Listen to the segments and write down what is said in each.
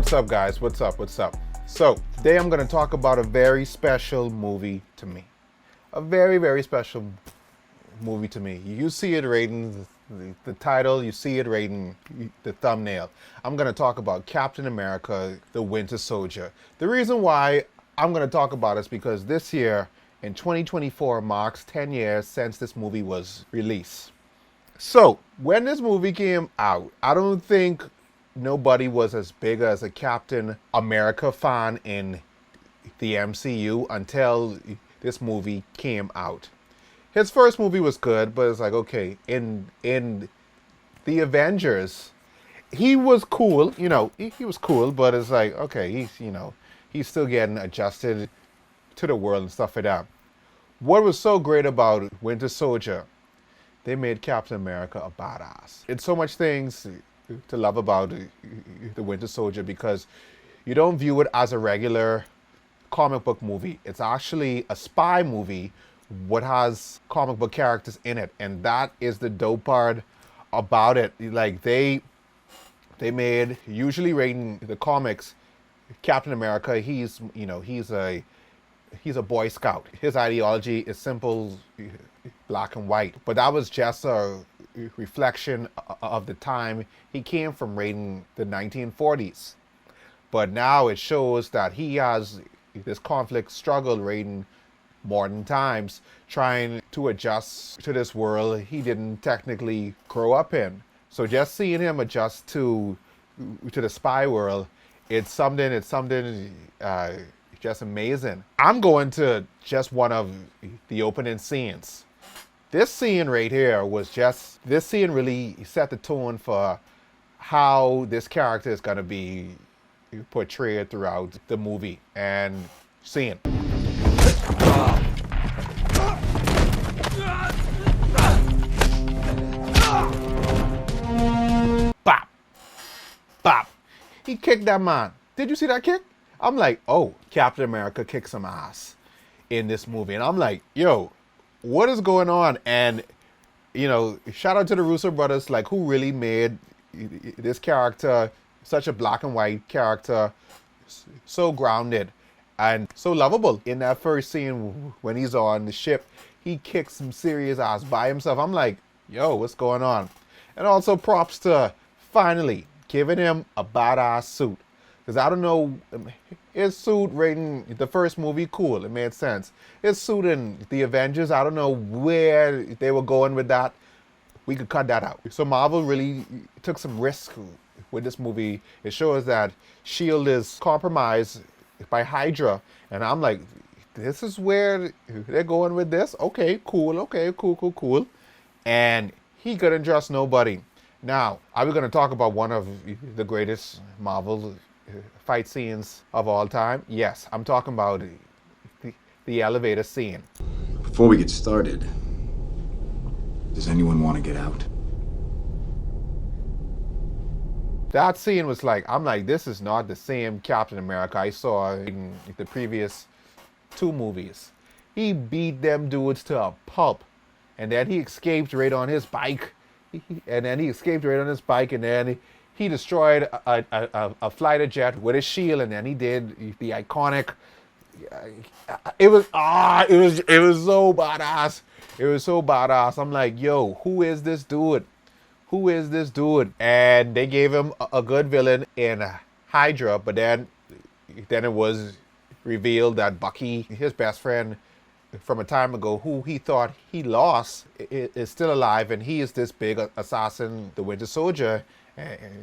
What's up, guys? What's up? So today I'm going to talk about a very special movie to me. A very, very special movie to me. You see it right in the title, you see it right in the thumbnail. I'm going to talk about Captain America, the Winter Soldier. The reason why I'm going to talk about it is because this year, in 2024, marks 10 years since this movie was released. So, when this movie came out, I don't think nobody was as big as a Captain America fan in the MCU until this movie came out. His first movie was good, but it's like, okay, in the Avengers, he was cool, he was cool, but it's like, okay, he's still getting adjusted to the world and stuff like that. What was so great about Winter Soldier, they made Captain America a badass. It's so much things to love about the Winter Soldier because you don't view it as a regular comic book movie. It's actually a spy movie what has comic book characters in it, and that is the dope part about it. Like they made, usually reading the comics, Captain America, he's a Boy Scout. His ideology is simple, black and white. But that was just a reflection of the time he came from, reading the 1940s. But now it shows that he has this conflict struggle reading modern times, trying to adjust to this world he didn't technically grow up in. So just seeing him adjust to the spy world, it's something just amazing. I'm going to just one of the opening scenes. This scene right here this scene really set the tone for how this character is going to be portrayed throughout the movie. And scene. Bop. Bop. He kicked that man. Did you see that kick? I'm like, oh, Captain America kicked some ass in this movie. And I'm like, yo, what is going on? And, shout out to the Russo brothers, like, who really made this character such a black and white character, so grounded and so lovable. In that first scene when he's on the ship, he kicks some serious ass by himself. I'm like, yo, what's going on? And also props to finally giving him a badass suit. Because I don't know, his suit rating the first movie, cool, it made sense. His suit in the Avengers, I don't know where they were going with that. We could cut that out. So Marvel really took some risk with this movie. It shows that S.H.I.E.L.D. is compromised by Hydra. And I'm like, this is where they're going with this? Okay, cool. And he couldn't trust nobody. Now, are we going to talk about one of the greatest Marvel fight scenes of all time? Yes, I'm talking about the elevator scene. Before we get started, does anyone want to get out? That scene was like, I'm like, this is not the same Captain America I saw in the previous two movies. He beat them dudes to a pulp, and then he escaped right on his bike. And then he destroyed a fighter jet with his shield, and then he did the iconic. It was so badass. It was so badass. I'm like, yo, who is this dude? And they gave him a good villain in Hydra, but then it was revealed that Bucky, his best friend from a time ago, who he thought he lost, is still alive, and he is this big assassin, the Winter Soldier.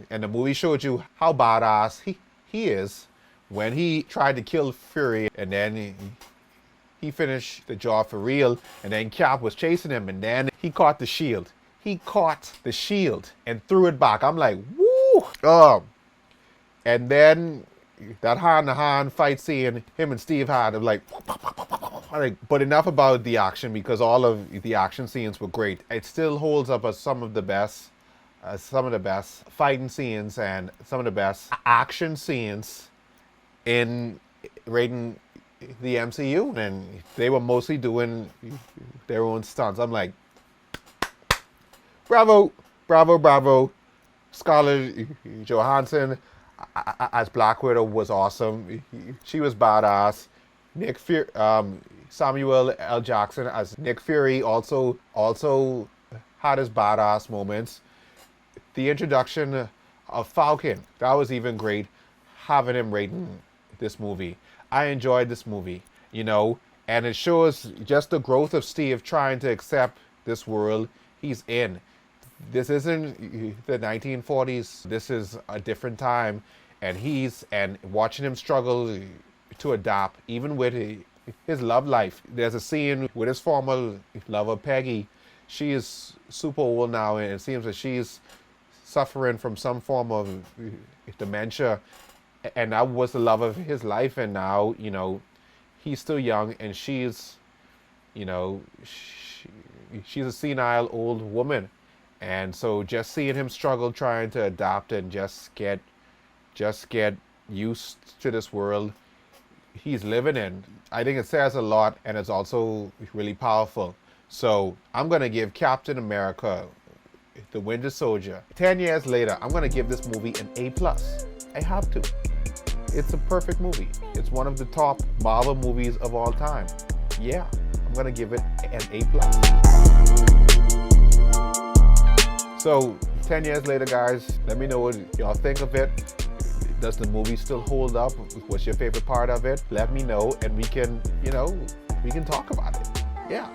And the movie showed you how badass he is when he tried to kill Fury, and then he finished the job for real, and then Cap was chasing him, and then he caught the shield. He caught the shield and threw it back. I'm like, woo! And then that hand-to-hand fight scene him and Steve had, I'm like, but enough about the action, because all of the action scenes were great. It still holds up as some of the best fighting scenes and some of the best action scenes in rating the MCU, and they were mostly doing their own stunts. I'm like, bravo, Scarlett Johansson. as Black Widow was awesome. She was badass. Samuel L. Jackson as Nick Fury also had his badass moments. The introduction of Falcon, that was even great. Having him rating this movie, I enjoyed this movie, and it shows just the growth of Steve trying to accept this world he's in. This isn't the 1940s. This is a different time, and watching him struggle to adapt, even with his love life. There's a scene with his former lover Peggy. She is super old now, and it seems that she's suffering from some form of dementia, and that was the love of his life. And now, he's still young, and she's a senile old woman. And so just seeing him struggle trying to adapt and just get used to this world he's living in, I think it says a lot, and it's also really powerful. So I'm going to give Captain America, the Winter Soldier, 10 years later, I'm going to give this movie an A+. I have to. It's a perfect movie. It's one of the top Marvel movies of all time. Yeah, I'm going to give it an A+. So 10 years later, guys, let me know what y'all think of it. Does the movie still hold up? What's your favorite part of it? Let me know, and we can talk about it. Yeah.